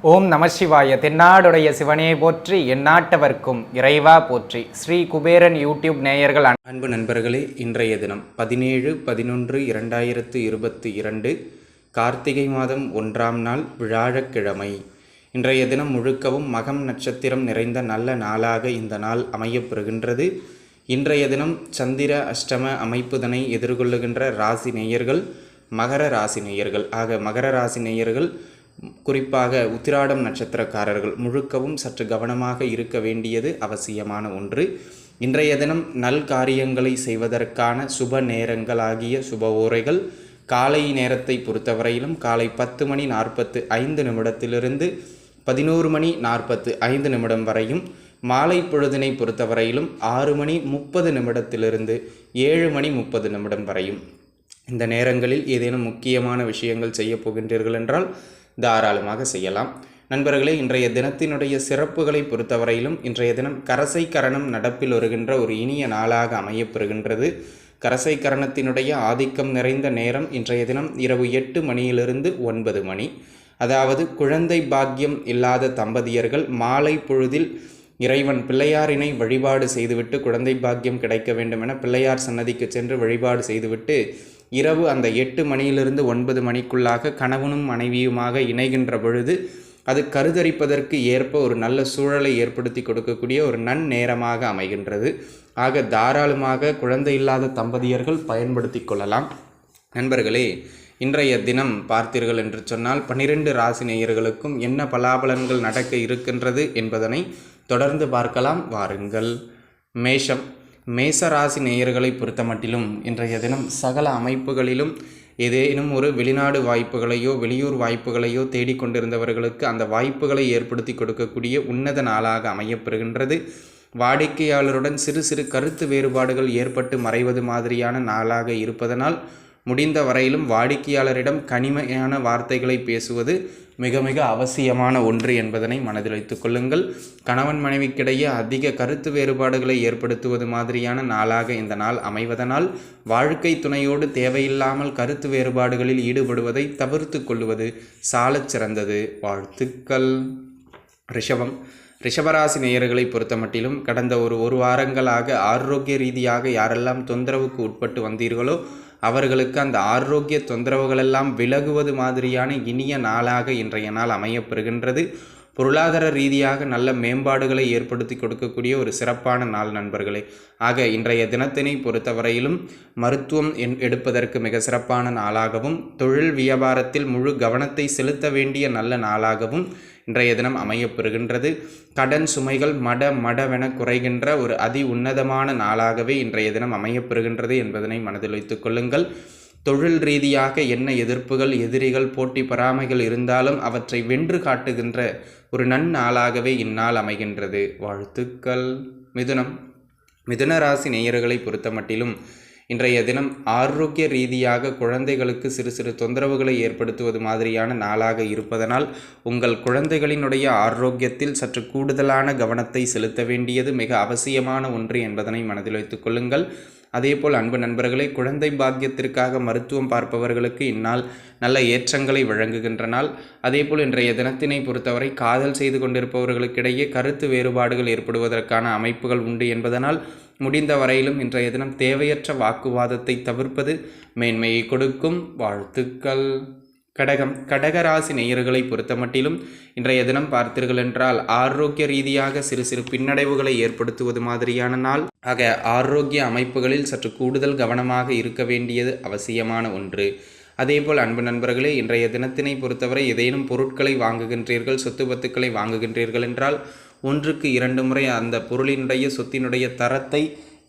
ஓம் நம சிவாய. தென்னாடுடைய சிவனே போற்றி, எந்நாட்டவர்க்கும் இறைவா போற்றி. ஸ்ரீ குபேரன் யூடியூப் நேயர்கள் அன்பு நண்பர்களே, இன்றைய தினம் 17/11/2022 கார்த்திகை மாதம் 1ஆம் நாள் வியாழக்கிழமை. இன்றைய தினம் முழுக்கவும் மகம் நட்சத்திரம் நிறைந்த நல்ல நாளாக இந்த நாள் அமையப்பெறுகின்றது. இன்றைய தினம் சந்திர அஷ்டம அமைப்புதனை எதிர்கொள்ளுகின்ற ராசி நேயர்கள் மகர ராசி நேயர்கள். ஆக மகர ராசி நேயர்கள், குறிப்பாக உத்திராடம் நட்சத்திரக்காரர்கள் முழுக்கவும் சற்று கவனமாக இருக்க வேண்டியது அவசியமான ஒன்று. இன்றைய தினம் நல் காரியங்களை செய்வதற்கான சுப நேரங்களாகிய சுப ஓரைகள் காலை நேரத்தை பொறுத்தவரையிலும் காலை 10:45 11:45 வரையும், மாலை பொழுதினை பொறுத்தவரையிலும் 6:30 7:30 வரையும். இந்த நேரங்களில் ஏதேனும் முக்கியமான விஷயங்கள் செய்ய போகின்றீர்கள் என்றால் தாராளமாக செய்யலாம். நண்பர்களே, இன்றைய தினத்தினுடைய சிறப்புகளை பொறுத்தவரையிலும் இன்றைய தினம் கரசை கரணம் நடப்பில் வருகின்ற ஒரு இனிய நாளாக அமையப்பெறுகின்றது. கரசை கரணத்தினுடைய ஆதிக்கம் நிறைந்த நேரம் இன்றைய தினம் இரவு 8 மணியிலிருந்து 9 மணி. அதாவது குழந்தை பாக்கியம் இல்லாத தம்பதியர்கள் மாலை பொழுதில் இறைவன் பிள்ளையாரினை வழிபாடு செய்துவிட்டு குழந்தை பாக்கியம் கிடைக்க வேண்டும் என பிள்ளையார் சன்னதிக்கு சென்று வழிபாடு செய்துவிட்டு இரவு அந்த 8 மணியிலிருந்து 9 மணிக்குள்ளாக கணவனும் மனைவியுமாக இணைகின்ற பொழுது அது கருதரிப்பதற்கு ஏற்ப ஒரு நல்ல சூழலை ஏற்படுத்தி கொடுக்கக்கூடிய ஒரு நன்னேரமாக அமைகின்றது. ஆக தாராளமாக குழந்தை இல்லாத தம்பதியர்கள் பயன்படுத்தி கொள்ளலாம். நண்பர்களே, இன்றைய தினம் பார்த்தீர்கள் என்று சொன்னால் 12 ராசி நேயர்களுக்கும் என்ன பலாபலன்கள் நடக்க இருக்கின்றது என்பதனை தொடர்ந்து பார்க்கலாம். வாருங்கள். மேசராசி நேயர்களை பொறுத்தமட்டிலும் இன்றைய தினம் சகல அமைப்புகளிலும் ஏதேனும் ஒரு வெளிநாடு வாய்ப்புகளையோ வெளியூர் வாய்ப்புகளையோ தேடிக்கொண்டிருந்தவர்களுக்கு அந்த வாய்ப்புகளை ஏற்படுத்தி கொடுக்கக்கூடிய உன்னத நாளாக அமையப்பெறுகின்றது. வாடிக்கையாளருடன் சிறு சிறு கருத்து வேறுபாடுகள் ஏற்பட்டு மறைவது மாதிரியான நாளாக இருப்பதனால் முடிந்த வரையிலும் வாடிக்கையாளரிடம் கனிமையான வார்த்தைகளை பேசுவது மிக மிக அவசியமான ஒன்று என்பதனை மனதில் வைத்துக் கொள்ளுங்கள். கணவன் மனைவிக்கிடையே அதிக கருத்து வேறுபாடுகளை ஏற்படுத்துவது மாதிரியான நாளாக இந்த நாள் அமைவதனால் வாழ்க்கை துணையோடு தேவையில்லாமல் கருத்து வேறுபாடுகளில் ஈடுபடுவதை தவிர்த்து கொள்வது சாலச் சிறந்தது. வாழ்த்துக்கள். ரிஷபராசி நேயர்களை பொறுத்தமட்டிலும் கடந்த ஒரு வாரங்களாக ஆரோக்கிய ரீதியாக யாரெல்லாம் தொந்தரவுக்கு உட்பட்டு வந்தீர்களோ அவர்களுக்கு அந்த ஆரோக்கிய தொந்தரவுகளெல்லாம் விலகுவது மாதிரியான இனிய நாளாக இன்றைய நாள் அமையப்பெறுகின்றது. பொருளாதார ரீதியாக நல்ல மேம்பாடுகளை ஏற்படுத்தி கொடுக்கக்கூடிய ஒரு சிறப்பான நாள் நண்பர்களே. ஆக இன்றைய தினத்தினை பொறுத்தவரையிலும் மருத்துவம் எடுப்பதற்கு மிக சிறப்பான நாளாகவும், தொழில் வியாபாரத்தில் முழு கவனத்தை செலுத்த வேண்டிய நல்ல நாளாகவும் இன்றைய தினம் அமையப்பெறுகின்றது. கடன் சுமைகள் மடவென குறைகின்ற ஒரு அதி உன்னதமான நாளாகவே இன்றைய தினம் அமையப்பெறுகின்றது என்பதனை மனதில் வைத்துக் கொள்ளுங்கள். தொழில் ரீதியாக என்ன எதிர்ப்புகள், எதிரிகள், போட்டி பொறாமைகள் இருந்தாலும் அவற்றை வென்று காட்டுகின்ற ஒரு நன்னாளாகவே இந்நாள் அமைகின்றது. வாழ்த்துக்கள். மிதுன ராசி நேயர்களை பொறுத்தமட்டிலும் இன்றைய தினம் ஆரோக்கிய ரீதியாக குழந்தைகளுக்கு சிறு சிறு தொந்தரவுகளை ஏற்படுத்துவது மாதிரியான நாளாக இருப்பதனால் உங்கள் குழந்தைகளினுடைய ஆரோக்கியத்தில் சற்று கூடுதலான கவனத்தை செலுத்த வேண்டியது மிக அவசியமான ஒன்று என்பதனை மனதில் வைத்துக் கொள்ளுங்கள். அதேபோல் அன்பு நண்பர்களை, குழந்தை பாக்கியத்திற்காக மருத்துவம் பார்ப்பவர்களுக்கு இந்நாள் நல்ல ஏற்றங்களை வழங்குகின்ற நாள். அதேபோல் இன்றைய தினத்தினை பொறுத்தவரை காதல் செய்து கொண்டிருப்பவர்களுக்கிடையே கருத்து வேறுபாடுகள் ஏற்படுவதற்கான அமைப்புகள் உண்டு என்பதனால் முடிந்த வரையிலும் இன்றைய தினம் தேவையற்ற வாக்குவாதத்தை தவிர்ப்பது மேன்மையை கொடுக்கும். வாழ்த்துக்கள். கடகராசி நேயர்களை பொறுத்தமட்டிலும் இன்றைய தினம் பார்த்தீர்கள் என்றால் ஆரோக்கிய ரீதியாக சிறு சிறு பின்னடைவுகளை ஏற்படுத்துவது மாதிரியான நாள். ஆக ஆரோக்கிய அமைப்புகளில் சற்று கூடுதல் கவனமாக இருக்க வேண்டியது அவசியமான ஒன்று. அதேபோல் அன்பு நண்பர்களே, இன்றைய தினத்தினை பொறுத்தவரை ஏதேனும் பொருட்களை வாங்குகின்றீர்கள், சொத்து பத்துக்களை வாங்குகின்றீர்கள் என்றால் 1க்கு 2 முறை அந்த பொருளினுடைய சொத்தினுடைய தரத்தை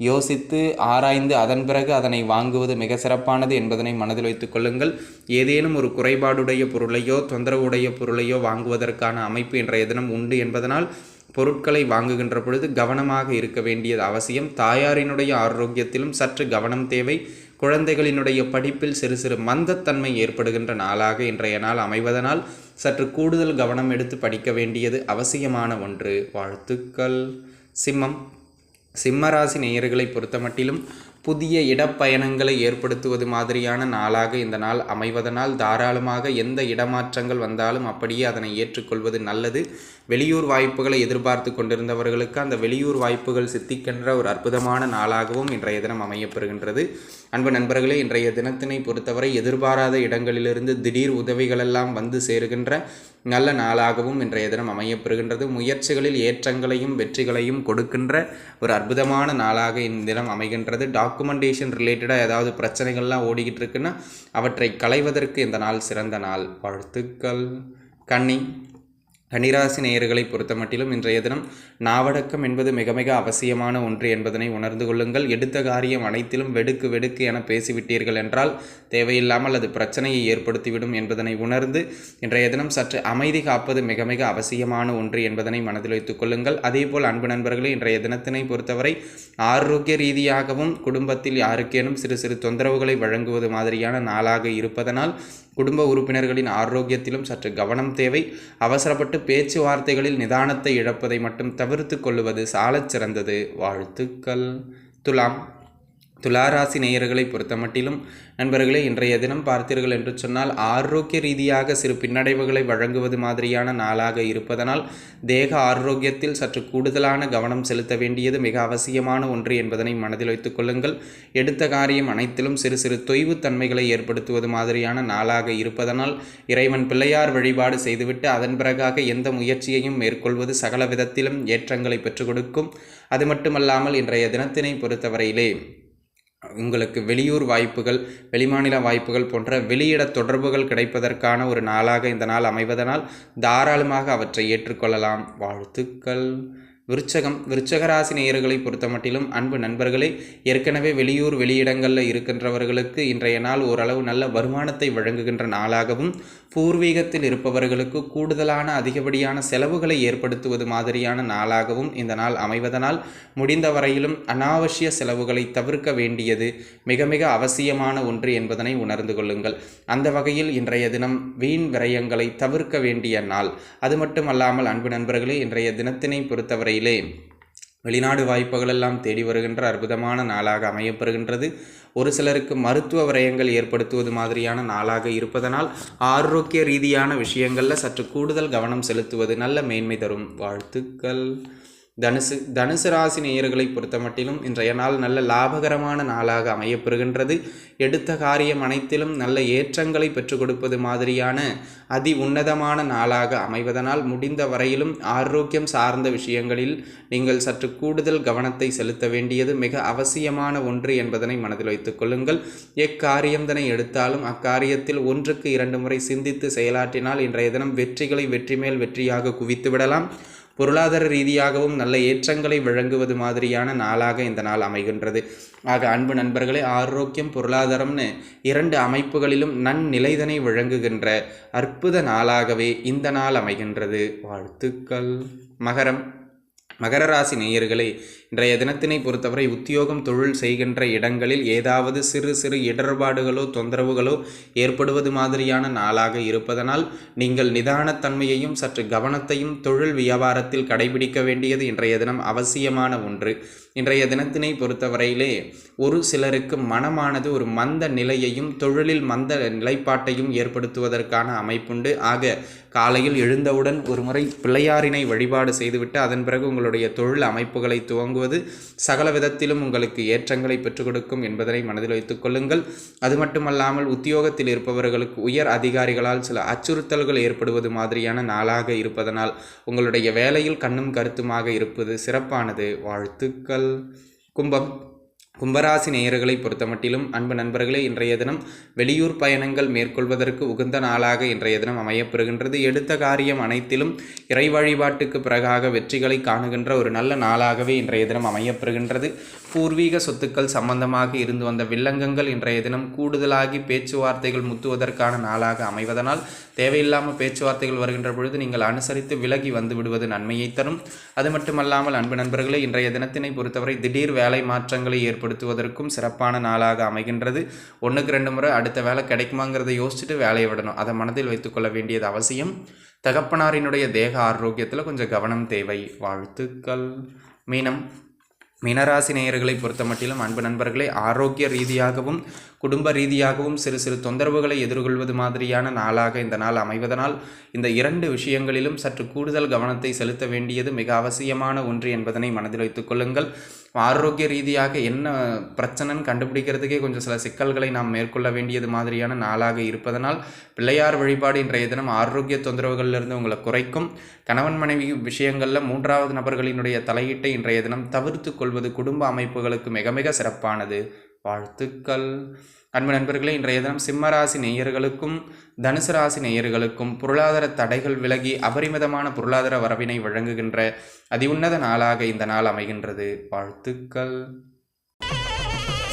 யோசித்து ஆராய்ந்து அதன் பிறகு அதனை வாங்குவது மிக சிறப்பானது என்பதனை மனதில் வைத்துக் கொள்ளுங்கள். ஏதேனும் ஒரு குறைபாடுடைய பொருளையோ தொந்தரவுடைய பொருளையோ வாங்குவதற்கான அமைப்பு இன்றைய தினம் உண்டு என்பதனால் பொருட்களை வாங்குகின்ற பொழுது கவனமாக இருக்க வேண்டியது அவசியம். தாயாரினுடைய ஆரோக்கியத்திலும் சற்று கவனம் தேவை. குழந்தைகளினுடைய படிப்பில் சிறு சிறு மந்தத்தன்மை ஏற்படுகின்ற நாளாக இன்றைய நாள் அமைவதனால் சற்று கூடுதல் கவனம் எடுத்து படிக்க வேண்டியது அவசியமான ஒன்று. வாழ்த்துக்கள். சிம்மராசி நேயர்களை பொறுத்தமட்டிலும் புதிய இடப்பயணங்களை ஏற்படுத்துவது மாதிரியான நாளாக இந்த நாள் அமைவதனால் தாராளமாக எந்த இடமாற்றங்கள் வந்தாலும் அப்படியே அதனை ஏற்றுக்கொள்வது நல்லது. வெளியூர் வாய்ப்புகளை எதிர்பார்த்து கொண்டிருந்தவர்களுக்கு அந்த வெளியூர் வாய்ப்புகள் சித்திக்கின்ற ஒரு அற்புதமான நாளாகவும் இன்றைய தினம் அமையப்பெறுகின்றது. அன்பு நண்பர்களே, இன்றைய தினத்தினை பொறுத்தவரை எதிர்பாராத இடங்களிலிருந்து திடீர் உதவிகளெல்லாம் வந்து சேருகின்ற நல்ல நாளாகவும் இன்றைய தினம் அமையப்பெறுகின்றது. முயற்சிகளில் ஏற்றங்களையும் வெற்றிகளையும் கொடுக்கின்ற ஒரு அற்புதமான நாளாக இந்த தினம் அமைகின்றது. டாக்குமெண்டேஷன் ரிலேட்டடாக ஏதாவது பிரச்சனைகள்லாம் ஓடிக்கிட்டு இருக்குன்னா அவற்றை களைவதற்கு இந்த நாள் சிறந்த நாள். வாழ்த்துக்கள். கன்னிராசி நேயர்களை பொறுத்தமட்டிலும் இன்றைய தினம் நாவடக்கம் என்பது மிக மிக அவசியமான ஒன்று என்பதனை உணர்ந்து கொள்ளுங்கள். எடுத்த காரியம் அனைத்திலும் வெடுக்கு வெடுக்கு என பேசிவிட்டீர்கள் என்றால் தேவையில்லாமல் அது பிரச்சனையை ஏற்படுத்திவிடும் என்பதனை உணர்ந்து இன்றைய தினம் சற்று அமைதி காப்பது மிக மிக அவசியமான ஒன்று என்பதனை மனதில் வைத்துக் கொள்ளுங்கள். அதேபோல் அன்பு நண்பர்களே, இன்றைய தினத்தினை பொறுத்தவரை ஆரோக்கிய ரீதியாகவும் குடும்பத்தில் யாருக்கேனும் சிறு சிறு தொந்தரவுகளை வழங்குவது மாதிரியான நாளாக இருப்பதனால் குடும்ப உறுப்பினர்களின் ஆரோக்கியத்திலும் சற்று கவனம் தேவை. அவசரப்பட்டு பேச்சுவார்த்தைகளில் நிதானத்தை இழப்பதை மட்டும் தவிர்த்து கொள்ளுவது சாலச் சிறந்தது. வாழ்த்துக்கள். துளாராசி நேயர்களை பொறுத்தமட்டிலும் நண்பர்களே, இன்றைய தினம் பார்த்தீர்கள் என்று சொன்னால் ஆரோக்கிய ரீதியாக சிறு பின்னடைவுகளை வழங்குவது மாதிரியான நாளாக இருப்பதனால் தேக ஆரோக்கியத்தில் சற்று கூடுதலான கவனம் செலுத்த வேண்டியது மிக அவசியமான ஒன்று என்பதனை மனதில் வைத்துக் கொள்ளுங்கள். எடுத்த காரியம் அனைத்திலும் சிறு சிறு தொய்வு தன்மைகளை ஏற்படுத்துவது மாதிரியான நாளாக இருப்பதனால் இறைவன் பிள்ளையார் வழிபாடு செய்துவிட்டு அதன் பிறகாக எந்த முயற்சியையும் மேற்கொள்வது சகல விதத்திலும் ஏற்றங்களை பெற்றுக் கொடுக்கும். அது மட்டுமல்லாமல் இன்றைய தினத்தினை பொறுத்தவரையிலே உங்களுக்கு வெளியூர் வாய்ப்புகள், வெளிமாநில வாய்ப்புகள் போன்ற வெளியிட தொடர்புகள் கிடைப்பதற்கான ஒரு நாளாக இந்த நாள் அமைவதனால் தாராளமாக அவற்றை ஏற்றுக்கொள்ளலாம். வாழ்த்துக்கள். விருச்சகராசி நேயர்களை பொறுத்தமட்டிலும் அன்பு நண்பர்களே, ஏற்கனவே வெளியூர் வெளியிடங்களில் இருக்கின்றவர்களுக்கு இன்றைய நாள் ஓரளவு நல்ல வருமானத்தை வழங்குகின்ற நாளாகவும், பூர்வீகத்தில் இருப்பவர்களுக்கு கூடுதலான அதிகப்படியான செலவுகளை ஏற்படுத்துவது மாதிரியான நாளாகவும் இந்த நாள் அமைவதனால் முடிந்த வரையிலும் அனாவசிய செலவுகளை தவிர்க்க வேண்டியது மிக மிக அவசியமான ஒன்று என்பதனை உணர்ந்து கொள்ளுங்கள். அந்த வகையில் இன்றைய தினம் வீண் விரயங்களை தவிர்க்க வேண்டிய நாள். அது மட்டுமல்லாமல் அன்பு நண்பர்களே, இன்றைய தினத்தினை பொறுத்தவரை வெளிநாடு வாய்ப்புகள் எல்லாம் தேடி வருகின்ற அற்புதமான நாளாக அமையப்பெறுகின்றது. ஒரு சிலருக்கு மருத்துவ விரயங்கள் ஏற்படுத்துவது மாதிரியான நாளாக இருப்பதனால் ஆரோக்கிய ரீதியான விஷயங்களில் சற்று கூடுதல் கவனம் செலுத்துவது நல்ல மேன்மை தரும். வாழ்த்துக்கள். தனுசு ராசி நேயர்களை பொறுத்தமட்டிலும் இன்றைய நாள் நல்ல லாபகரமான நாளாக அமையப்பெறுகின்றது. எடுத்த காரியம் அனைத்திலும் நல்ல ஏற்றங்களை பெற்றுக் கொடுப்பது மாதிரியான அதி உன்னதமான நாளாக அமைவதனால் முடிந்த வரையிலும் ஆரோக்கியம் சார்ந்த விஷயங்களில் நீங்கள் சற்று கூடுதல் கவனத்தை செலுத்த வேண்டியது மிக அவசியமான ஒன்று என்பதனை மனதில் வைத்துக் கொள்ளுங்கள். எக்காரியந்தனை எடுத்தாலும் அக்காரியத்தில் 1க்கு 2 முறை சிந்தித்து செயலாற்றினால் இன்றைய தினம் வெற்றிகளை வெற்றி மேல் வெற்றியாக குவித்து விடலாம். பொருளாதார ரீதியாகவும் நல்ல ஏற்றங்களை வழங்குவது மாதிரியான நாளாக இந்த நாள் அமைகின்றது. ஆக அன்பு நண்பர்களே, ஆரோக்கியம் பொருளாதாரம்னு 2 அமைப்புகளிலும் நன்னிலைதனை வழங்குகின்ற அற்புத நாளாகவே இந்த நாள் அமைகின்றது. வாழ்த்துக்கள். மகர ராசி நேயர்களே, இன்றைய தினத்தினை பொறுத்தவரை உத்தியோகம் தொழில் செய்கின்ற இடங்களில் ஏதாவது சிறு சிறு இடர்பாடுகளோ தொந்தரவுகளோ ஏற்படுவது மாதிரியான நாளாக இருப்பதனால் நீங்கள் நிதானத்தன்மையையும் சற்று கவனத்தையும் தொழில் வியாபாரத்தில் கடைபிடிக்க வேண்டியது இன்றைய தினம் அவசியமான ஒன்று. இன்றைய தினத்தினை பொறுத்தவரையிலே ஒரு சிலருக்கு மனமானது ஒரு மந்த நிலையையும் தொழிலில் மந்த நிலைப்பாட்டையும் ஏற்படுத்துவதற்கான அமைப்புண்டு. ஆக காலையில் எழுந்தவுடன் ஒரு முறை பிள்ளையாரினை வழிபாடு செய்துவிட்டு அதன் பிறகு உங்களுடைய தொழில் அமைப்புகளை துவங்குவது சகல விதத்திலும் உங்களுக்கு ஏற்றங்களை பெற்றுக் கொடுக்கும் என்பதனை மனதில் வைத்துக் கொள்ளுங்கள். அது மட்டுமல்லாமல் உத்தியோகத்தில் இருப்பவர்களுக்கு உயர் அதிகாரிகளால் சில அச்சுறுத்தல்கள் ஏற்படுவது மாதிரியான நாளாக இருப்பதனால் உங்களுடைய வேலையில் கண்ணும் கருத்துமாக இருப்பது சிறப்பானது. வாழ்த்துக்கள். கும்பராசி நேயர்களை பொறுத்தமட்டிலும் அன்பு நண்பர்களே, இன்றைய தினம் வெளியூர் பயணங்கள் மேற்கொள்வதற்கு உகந்த நாளாக இன்றைய தினம் அமையப்பெறுகின்றது. எடுத்த காரியம் அனைத்திலும் இறை வழிபாட்டுக்கு பிறகாக வெற்றிகளை காணுகின்ற ஒரு நல்ல நாளாகவே இன்றைய தினம் அமையப்பெறுகின்றது. பூர்வீக சொத்துக்கள் சம்பந்தமாக இருந்து வந்த வில்லங்கங்கள் இன்றைய தினம் கூடுதலாகி பேச்சுவார்த்தைகள் முத்துவதற்கான நாளாக அமைவதனால் தேவையில்லாமல் பேச்சுவார்த்தைகள் வருகின்ற பொழுது நீங்கள் அனுசரித்து விலகி வந்து விடுவது நன்மையை தரும். அது மட்டுமல்லாமல் அன்பு நண்பர்களே, இன்றைய தினத்தினை பொறுத்தவரை திடீர் வேலை மாற்றங்களை ஏற்படுத்துவதற்கும் சிறப்பான நாளாக அமைகின்றது. 1க்கு 2 முறை அடுத்த வேலை கிடைக்குமாங்கிறத யோசிச்சுட்டு வேலையை விடணும். அதை மனதில் வைத்துக்கொள்ள வேண்டியது அவசியம். தகப்பனாரினுடைய தேக ஆரோக்கியத்தில் கொஞ்சம் கவனம் தேவை. வாழ்த்துக்கள். மீனராசி நேயர்களை பொறுத்த மட்டிலும் அன்பு நண்பர்களே, ஆரோக்கிய ரீதியாகவும் குடும்ப ரீதியாகவும் சிறு சிறு தொந்தரவுகளை எதிர்கொள்வது மாதிரியான நாளாக இந்த நாள் அமைவதனால் இந்த 2 விஷயங்களிலும் சற்று கூடுதல் கவனத்தை செலுத்த வேண்டியது மிக அவசியமான ஒன்று என்பதனை மனதில் வைத்துக் கொள்ளுங்கள். ஆரோக்கிய ரீதியாக என்ன பிரச்சனைன்னு கண்டுபிடிக்கிறதுக்கே கொஞ்சம் சில சிக்கல்களை நாம் மேற்கொள்ள வேண்டியது மாதிரியான நாளாக இருப்பதனால் பிள்ளையார் வழிபாடு இன்றைய தினம் ஆரோக்கிய தொந்தரவுகளிலிருந்து உங்களை குறைக்கும். கணவன் மனைவி விஷயங்களில் 3வது நபர்களினுடைய தலையீட்டை இன்றைய தினம் தவிர்த்து கொள்வது குடும்ப அமைப்புகளுக்கு மிக மிக சிறப்பானது. வாழ்த்துக்கள். அன்பு நண்பர்களே, இன்றைய தினம் சிம்மராசி நேயர்களுக்கும் தனுசு ராசி நேயர்களுக்கும் பொருளாதார தடைகள் விலகி அபரிமிதமான பொருளாதார வரவினை வழங்குகின்ற அதிஉன்னத நாளாக இந்த நாள் அமைகின்றது. வாழ்த்துக்கள்.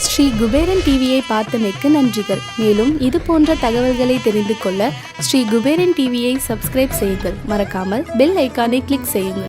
ஸ்ரீ குபேரன் டிவியை பார்த்தமைக்கு நன்றிகள். மேலும் இது போன்ற தகவல்களை தெரிந்து கொள்ள ஸ்ரீ குபேரன் டிவியை சப்ஸ்கிரைப் செய்யுங்கள். மறக்காமல் பெல் ஐக்கானை கிளிக் செய்யுங்கள்.